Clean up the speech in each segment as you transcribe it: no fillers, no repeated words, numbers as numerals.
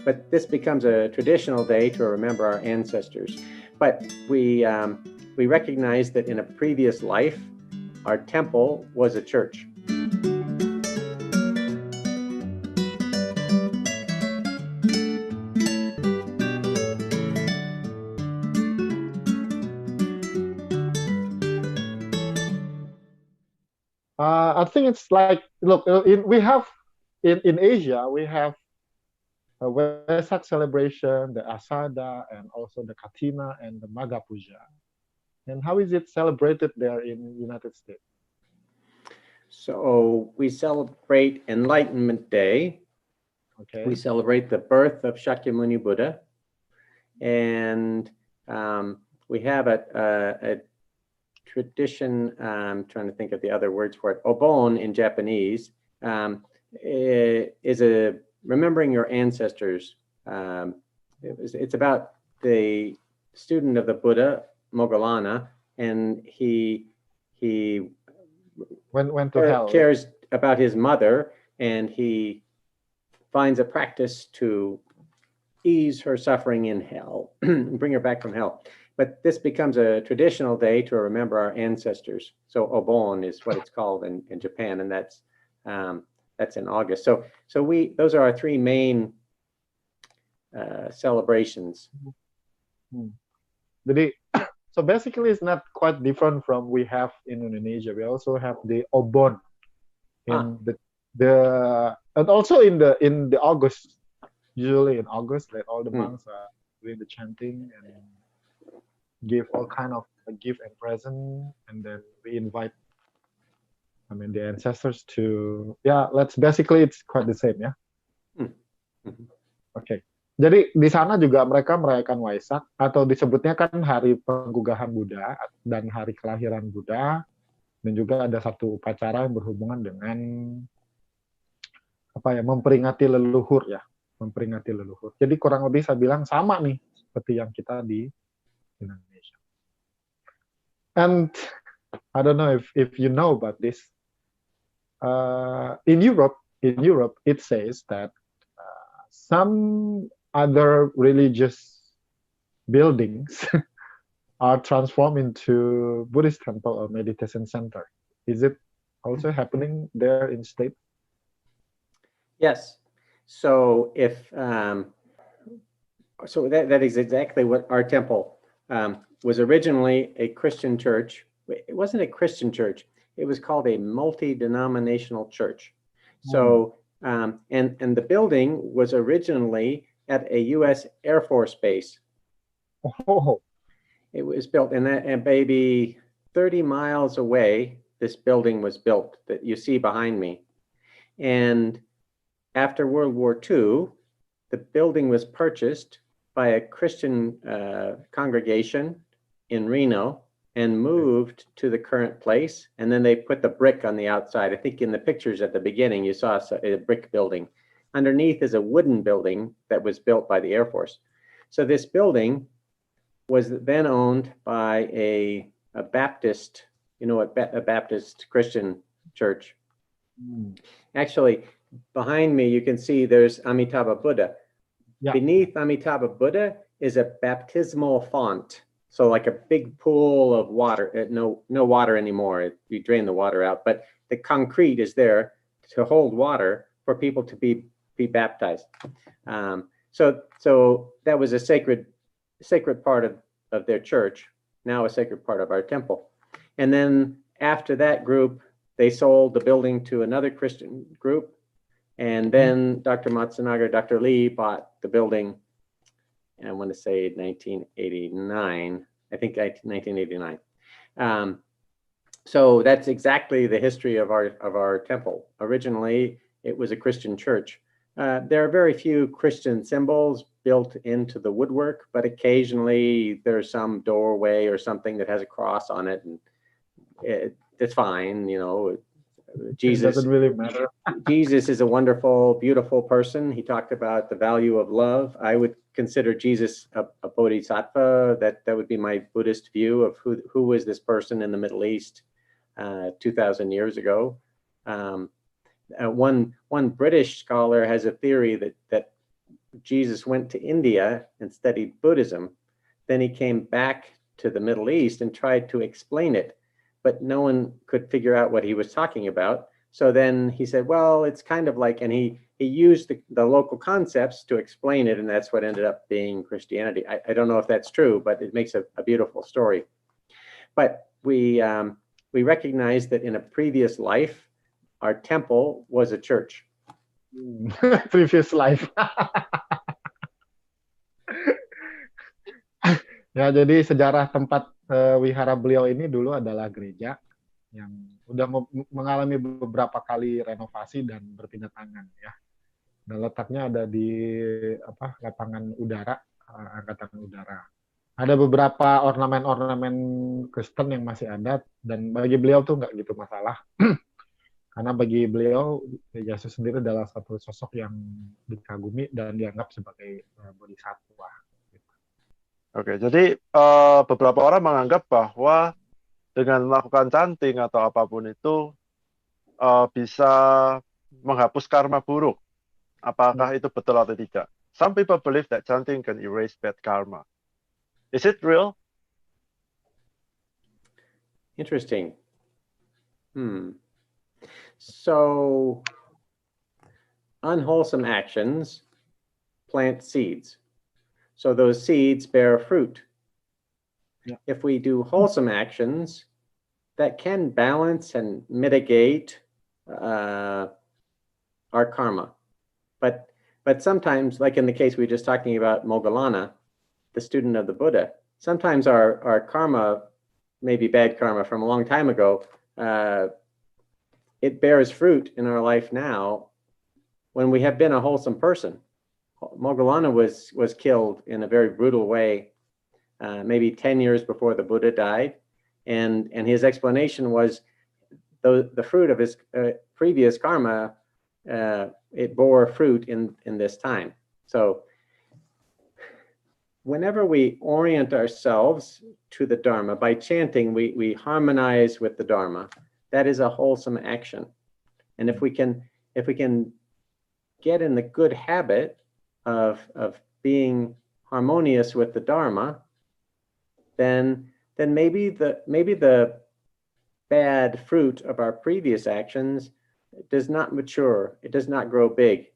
but this becomes a traditional day to remember our ancestors. But we recognize that in a previous life, our temple was a church. I think it's like, look, we have in Asia, we have a Vesak celebration, the Asada, and also the Katina and the Maga Puja. And how is it celebrated there in the United States? So we celebrate Enlightenment Day. Okay. We celebrate the birth of Shakyamuni Buddha. And we have a tradition, I'm trying to think of the other words for it, obon in Japanese, is a remembering your ancestors. It's about the student of the Buddha, Moggallana, and he went to hell, cares about his mother, and he finds a practice to ease her suffering in hell, bring her back from hell. But this becomes a traditional day to remember our ancestors. So obon is what it's called in Japan, and that's in August. So those are our three main celebrations. So basically, it's not quite different from we have in Indonesia. We also have the obon in and also in the August. Usually in August, like all the monks are doing the chanting and give all kind of gift and present, and then we invite, the ancestors to, basically it's quite the same, ya. Oke. Jadi di sana juga mereka merayakan Waisak, atau disebutnya kan hari penggugahan Buddha dan hari kelahiran Buddha, dan juga ada satu upacara yang berhubungan dengan memperingati leluhur, ya. Memperingati leluhur. Jadi kurang lebih saya bilang sama nih seperti yang kita di Indonesia. And I don't know if you know about this. In Europe, it says that some other religious buildings are transformed into Buddhist temple or meditation center. Is it also happening there in state? Yes. So if that is exactly what our temple was originally a Christian church. It wasn't a Christian church. It was called a multi-denominational church. So and the building was originally at a U.S. Air Force base. Oh. It was built, and maybe 30 miles away, this building was built that you see behind me. And after World War II, the building was purchased by a Christian congregation in Reno and moved to the current place. And then they put the brick on the outside. I think in the pictures at the beginning, you saw a brick building. Underneath is a wooden building that was built by the Air Force. So this building was then owned by a Baptist, a Baptist Christian church. Actually, behind me, you can see there's Amitabha Buddha. Yeah. Beneath Amitabha Buddha is a baptismal font. So like a big pool of water, no water anymore. You drain the water out, but the concrete is there to hold water for people to be baptized. So that was a sacred part of their church, now a sacred part of our temple. And then after that group, they sold the building to another Christian group. And then Dr. Matsunaga, Dr. Lee bought the building, and I want to say 1989, I think 1989. So that's exactly the history of our temple. Originally, it was a Christian church. There are very few Christian symbols built into the woodwork, but occasionally there's some doorway or something that has a cross on it, and it's fine, Jesus, it doesn't really matter. Jesus is a wonderful, beautiful person. He talked about the value of love. I would consider Jesus a bodhisattva. That would be my Buddhist view of who was this person in the Middle East 2,000 years ago. One British scholar has a theory that Jesus went to India and studied Buddhism. Then he came back to the Middle East and tried to explain it, but no one could figure out what he was talking about. So then he said, well, it's kind of like, and he used the local concepts to explain it, and that's what ended up being Christianity. I don't know if that's true, but it makes a beautiful story. But we recognize that in a previous life, our temple was a church. Previous life. Ya, jadi sejarah tempat wihara beliau ini dulu adalah gereja yang udah mengalami beberapa kali renovasi dan berpindah tangan ya. Dan letaknya ada di lapangan udara, angkatan udara. Ada beberapa ornamen-ornamen Kristen yang masih ada, dan bagi beliau tuh nggak gitu masalah. Karena bagi beliau, Yesus sendiri adalah satu sosok yang dikagumi dan dianggap sebagai bodhisattva. Oke, jadi beberapa orang menganggap bahwa dengan melakukan chanting atau apapun itu bisa menghapus karma buruk. Apakah itu betul atau tidak? Some people believe that chanting can erase bad karma. Is it real? Interesting. So, unwholesome actions plant seeds. So those seeds bear fruit. Yeah. If we do wholesome actions, that can balance and mitigate our karma. But sometimes, like in the case we were just talking about Moggallana, the student of the Buddha, sometimes our karma, maybe bad karma from a long time ago, it bears fruit in our life now when we have been a wholesome person. Moggallana was killed in a very brutal way, maybe 10 years before the Buddha died, and his explanation was the fruit of his previous karma, it bore fruit in this time. So whenever we orient ourselves to the Dharma by chanting, we harmonize with the Dharma. That is a wholesome action, and if we can get in the good habit of being harmonious with the Dharma, then maybe the bad fruit of our previous actions does not mature. It does not grow big.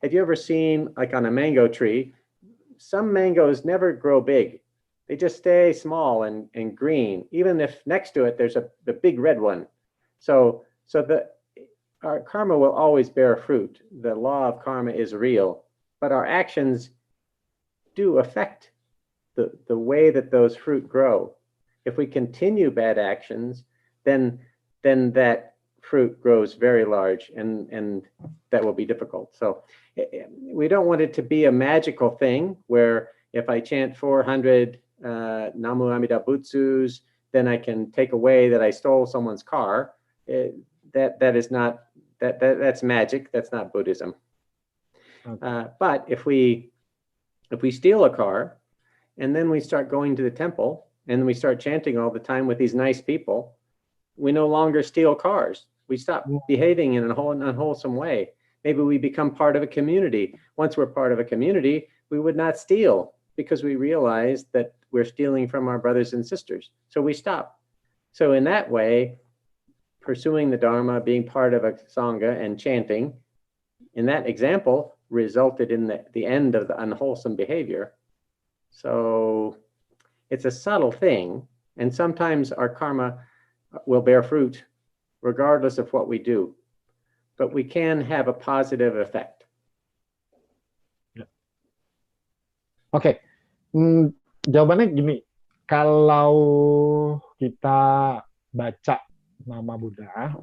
Have you ever seen, like on a mango tree, some mangoes never grow big. They just stay small and green, even if next to it there's a big red one. So our karma will always bear fruit. The law of karma is real. But our actions do affect the way that those fruit grow. If we continue bad actions, then that fruit grows very large, and that will be difficult. So we don't want it to be a magical thing where if I chant 400 Namu Amida Butsus, then I can take away that I stole someone's car. That's magic. That's not Buddhism. Okay. But if we steal a car and then we start going to the temple and we start chanting all the time with these nice people, we no longer steal cars. We stop behaving in an unwholesome way. Maybe we become part of a community. Once we're part of a community, we would not steal because we realize that we're stealing from our brothers and sisters. So we stop. So in that way, pursuing the Dharma, being part of a Sangha and chanting, in that example, resulted in the end of the unwholesome behavior. So it's a subtle thing, and sometimes our karma will bear fruit regardless of what we do, but we can have a positive effect. Oke. Jawabannya gini, kalau kita baca nama Buddha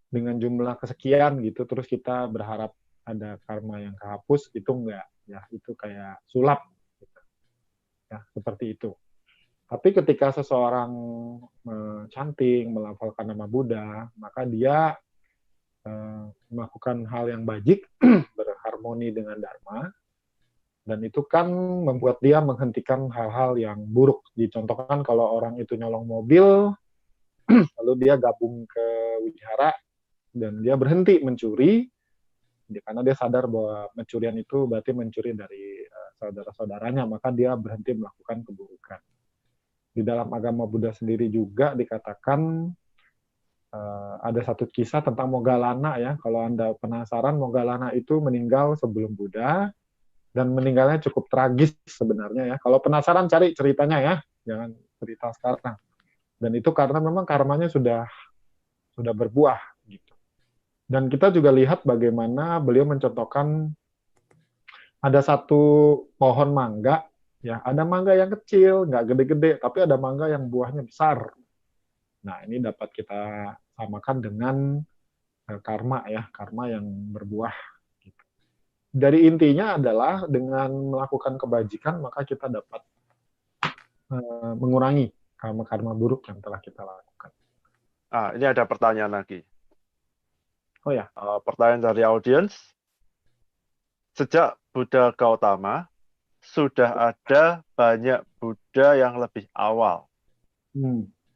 dengan jumlah kesekian gitu, terus kita berharap ada karma yang kehapus, itu enggak, ya itu kayak sulap, gitu. Ya seperti itu. Tapi ketika seseorang chanting, melafalkan nama Buddha, maka dia melakukan hal yang bajik, berharmoni dengan Dharma, dan itu kan membuat dia menghentikan hal-hal yang buruk. Dicontohkan kalau orang itu nyolong mobil, lalu dia gabung ke wihara, dan dia berhenti mencuri, karena dia sadar bahwa pencurian itu berarti mencuri dari saudara-saudaranya, maka dia berhenti melakukan keburukan. Di dalam agama Buddha sendiri juga dikatakan ada satu kisah tentang Moggallana ya. Kalau Anda penasaran, Moggallana itu meninggal sebelum Buddha dan meninggalnya cukup tragis sebenarnya ya. Kalau penasaran cari ceritanya ya, jangan cerita sekarang. Dan itu karena memang karmanya sudah berbuah gitu. Dan kita juga lihat bagaimana beliau mencontohkan ada satu pohon mangga ya, ada mangga yang kecil, nggak gede-gede, tapi ada mangga yang buahnya besar. Nah, ini dapat kita samakan dengan karma ya, karma yang berbuah. Gitu. Dari intinya adalah dengan melakukan kebajikan, maka kita dapat mengurangi karma-karma buruk yang telah kita lakukan. Ini ada pertanyaan lagi. Oh ya. Pertanyaan dari audiens. Sejak Buddha Gautama, sudah ada banyak Buddha yang lebih awal.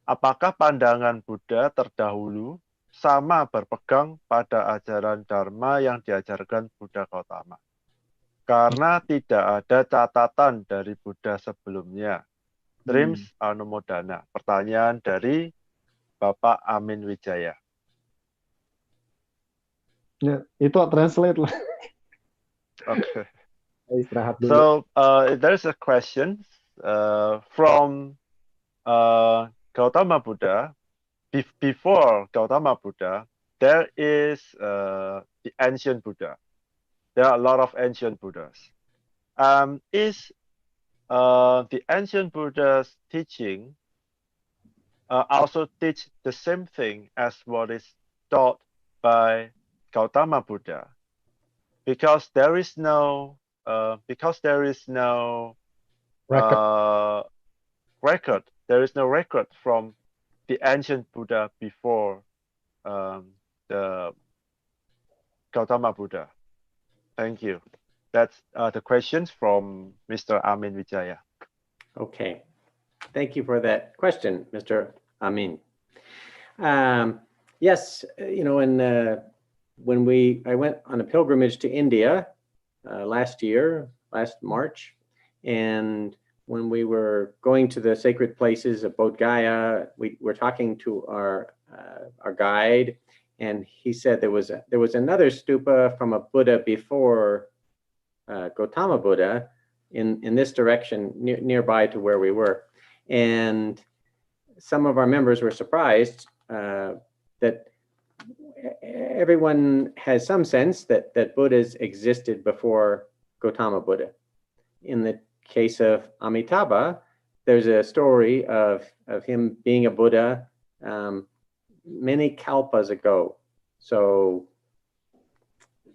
Apakah pandangan Buddha terdahulu sama berpegang pada ajaran Dharma yang diajarkan Buddha Gautama? Karena tidak ada catatan dari Buddha sebelumnya. Trims Anumodana. Pertanyaan dari Bapak Amin Wijaya. Ya, itu translate lah. Okay. Istirahat dulu. So there's a question from Gautama Buddha. Before Gautama Buddha, there is the ancient Buddha. There are a lot of ancient Buddhas. Is the ancient Buddha's teaching also teach the same thing as what is taught by Gautama Buddha? Because there is no record. There is no record from the ancient Buddha before the Gautama Buddha. Thank you. That's the questions from Mr. Amin Wijaya. Okay. Thank you for that question, Mr. Amin. Yes, when I went on a pilgrimage to India last March, and when we were going to the sacred places of Bodh Gaya, we were talking to our guide, and he said there was another stupa from a Buddha before Gautama Buddha in this direction nearby to where we were, and some of our members were surprised that everyone has some sense that Buddhas existed before Gautama Buddha. In the case of Amitabha, there's a story of him being a Buddha many kalpas ago. So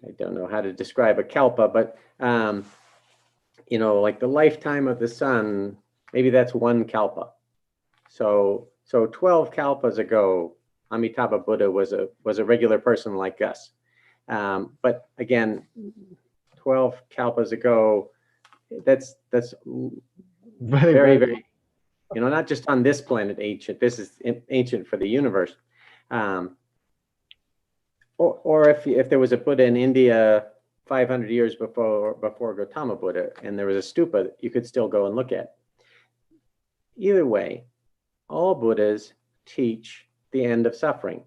I don't know how to describe a kalpa, but like the lifetime of the sun, maybe that's one kalpa. So 12 kalpas ago, Amitabha Buddha was a regular person like us. But again, 12 kalpas ago, that's very, very, not just on this planet ancient. This is ancient for the universe. Or if there was a Buddha in India 500 years before Gautama Buddha, and there was a stupa, you could still go and look at. Either way, all Buddhas teach the end of suffering.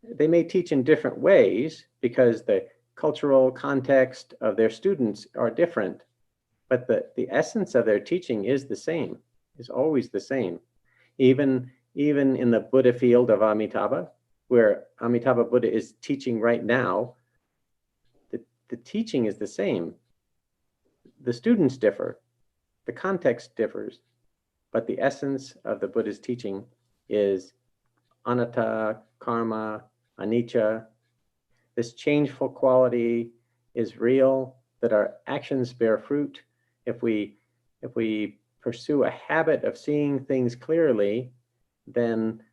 They may teach in different ways because the cultural context of their students are different, but the essence of their teaching is the same, is always the same. Even in the Buddha field of Amitabha, where Amitabha Buddha is teaching right now, the teaching is the same. The students differ, the context differs, but the essence of the Buddha's teaching is anatta, karma, anicca. This changeful quality is real, that our actions bear fruit. If we pursue a habit of seeing things clearly, then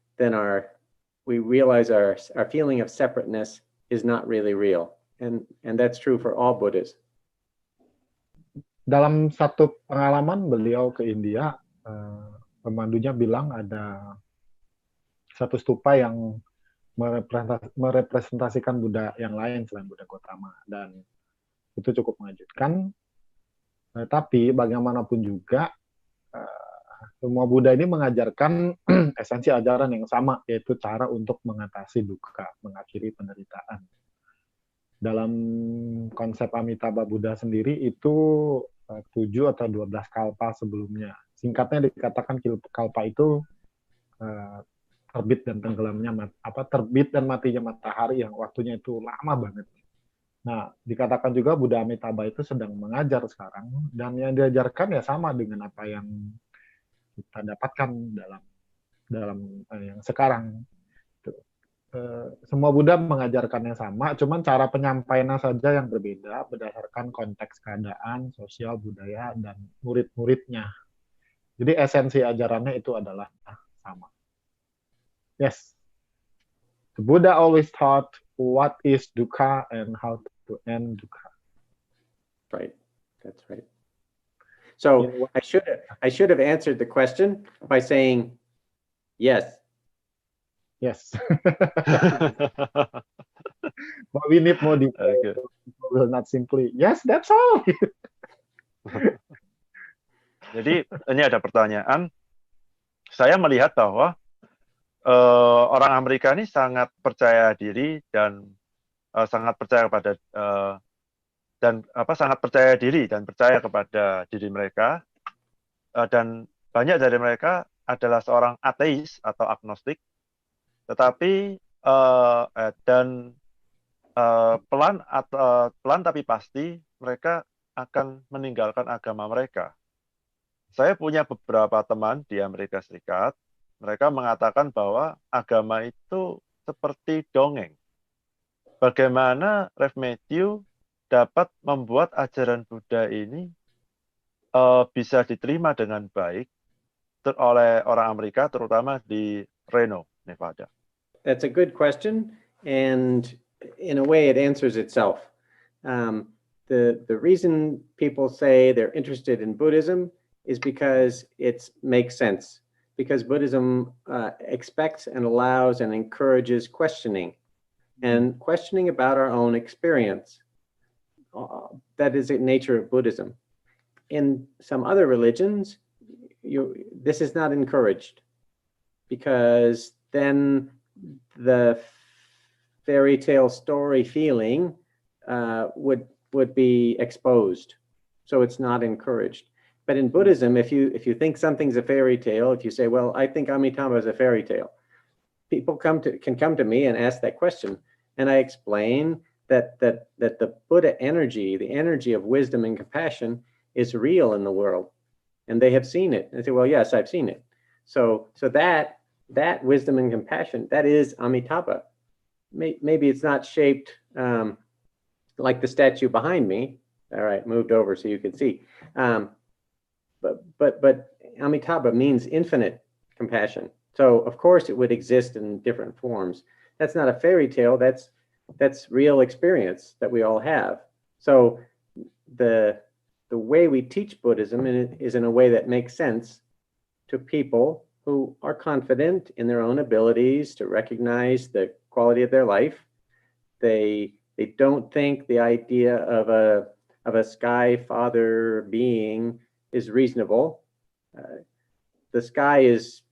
we realize our feeling of separateness is not really real. And that's true for all Buddhas. Dalam satu pengalaman beliau ke India, pemandunya bilang ada satu stupa yang merepresentasikan Buddha yang lain selain Buddha Gautama, dan itu cukup mengejutkan. Tapi bagaimanapun juga semua Buddha ini mengajarkan esensi ajaran yang sama, yaitu cara untuk mengatasi duka, mengakhiri penderitaan. Dalam konsep Amitabha Buddha sendiri itu 7 atau 12 kalpa sebelumnya. Singkatnya dikatakan kalpa itu terbit dan tenggelamnya terbit dan matinya matahari yang waktunya itu lama banget. Nah, dikatakan juga Buddha Amitabha itu sedang mengajar sekarang, dan yang diajarkan ya sama dengan apa yang kita dapatkan dalam yang sekarang. Semua Buddha mengajarkan yang sama, cuman cara penyampaiannya saja yang berbeda berdasarkan konteks keadaan, sosial, budaya, dan murid-muridnya. Jadi esensi ajarannya itu adalah sama. Yes. The Buddha always taught what is dukkha and how to end dukkha. Right. That's right. So I should have answered the question by saying yes. Yes. But we need more detail. Okay. We will not simply yes, that's all. Jadi ini ada pertanyaan. Saya melihat bahwa orang Amerika ini sangat percaya diri dan sangat percaya kepada sangat percaya diri dan percaya kepada diri mereka, dan banyak dari mereka adalah seorang ateis atau agnostik, tetapi pelan tapi pasti mereka akan meninggalkan agama mereka. Saya punya beberapa teman di Amerika Serikat, mereka mengatakan bahwa agama itu seperti dongeng. Bagaimana Rev Matthew dapat membuat ajaran Buddha ini bisa diterima dengan baik oleh orang Amerika, terutama di Reno, Nevada? That's a good question, and in a way it answers itself. The reason people say they're interested in Buddhism is because it makes sense, because Buddhism expects and allows and encourages questioning, and questioning about our own experience. That is the nature of Buddhism. In some other religions, this is not encouraged, because then the fairy tale story feeling would be exposed. So it's not encouraged. But in Buddhism, if you think something's a fairy tale, if you say, well, I think Amitabha is a fairy tale, people can come to me and ask that question, and I explain that the Buddha energy, the energy of wisdom and compassion, is real in the world, and they have seen it. And they say, well, yes, I've seen it. So that wisdom and compassion, that is Amitabha. Maybe it's not shaped like the statue behind me. All right, moved over so you can see. But Amitabha means infinite compassion. So of course it would exist in different forms. That's not a fairy tale. That's real experience that we all have. So the way we teach Buddhism is in a way that makes sense to people who are confident in their own abilities to recognize the quality of their life. They don't think the idea of a sky father being is reasonable. The sky is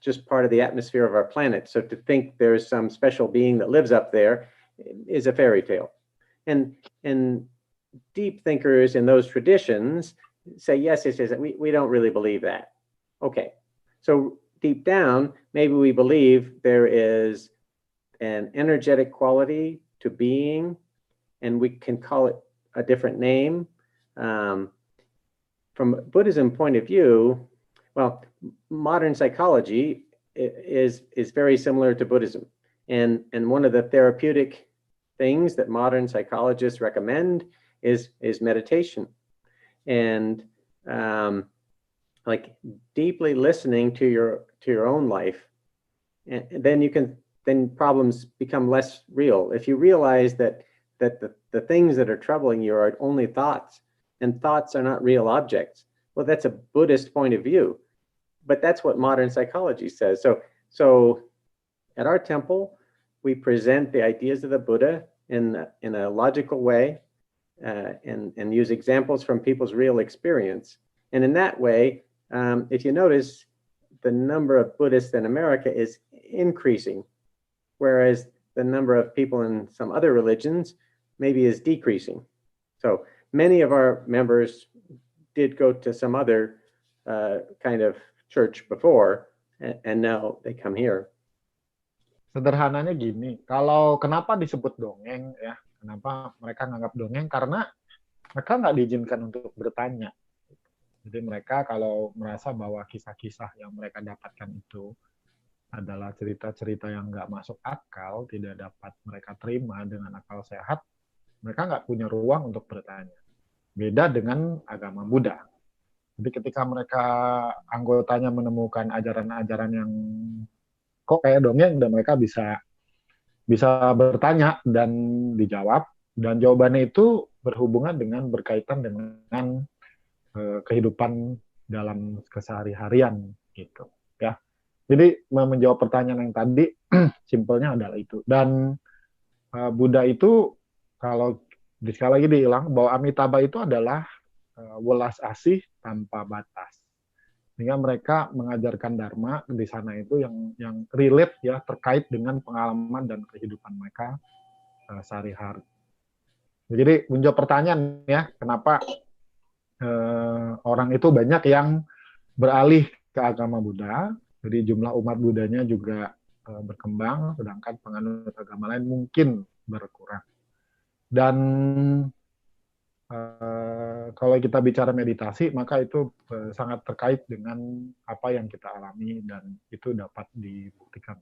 just part of the atmosphere of our planet. So to think there's some special being that lives up there is a fairy tale. And deep thinkers in those traditions say, yes, we don't really believe that. Okay, so deep down, maybe we believe there is an energetic quality to being, and we can call it a different name. From a Buddhism point of view, well, modern psychology is very similar to Buddhism. And one of the therapeutic things that modern psychologists recommend is meditation. And like deeply listening to your own life. And then problems become less real. If you realize that the things that are troubling you are only thoughts, and thoughts are not real objects. Well, that's a Buddhist point of view, but that's what modern psychology says. So at our temple, we present the ideas of the Buddha in a logical way, and use examples from people's real experience. And in that way, if you notice, the number of Buddhists in America is increasing, whereas the number of people in some other religions maybe is decreasing. So many of our members did go to some other kind of church before, and now they come here. Sederhananya gini, kalau kenapa disebut dongeng ya, kenapa mereka nganggap dongeng, karena mereka nggak diizinkan untuk bertanya. Jadi mereka kalau merasa bahwa kisah-kisah yang mereka dapatkan itu adalah cerita-cerita yang nggak masuk akal, tidak dapat mereka terima dengan akal sehat, mereka nggak punya ruang untuk bertanya. Beda dengan agama Buddha. Jadi ketika mereka anggotanya menemukan ajaran-ajaran yang kok kayak dongeng, dan mereka bisa bertanya dan dijawab, dan jawabannya itu berhubungan dengan berkaitan dengan kehidupan dalam kesehari-harian gitu ya. Jadi menjawab pertanyaan yang tadi simpelnya adalah itu. Dan Buddha itu, kalau sekali lagi diulang bahwa Amitabha itu adalah welas asih tanpa batas. Sehingga mereka mengajarkan dharma di sana itu yang relate ya, terkait dengan pengalaman dan kehidupan mereka sehari-hari. Jadi menjawab pertanyaan ya, kenapa orang itu banyak yang beralih ke agama Buddha. Jadi jumlah umat Buddhanya juga berkembang, sedangkan penganut agama lain mungkin berkurang. Dan kalau kita bicara meditasi, maka itu sangat terkait dengan apa yang kita alami, dan itu dapat dibuktikan.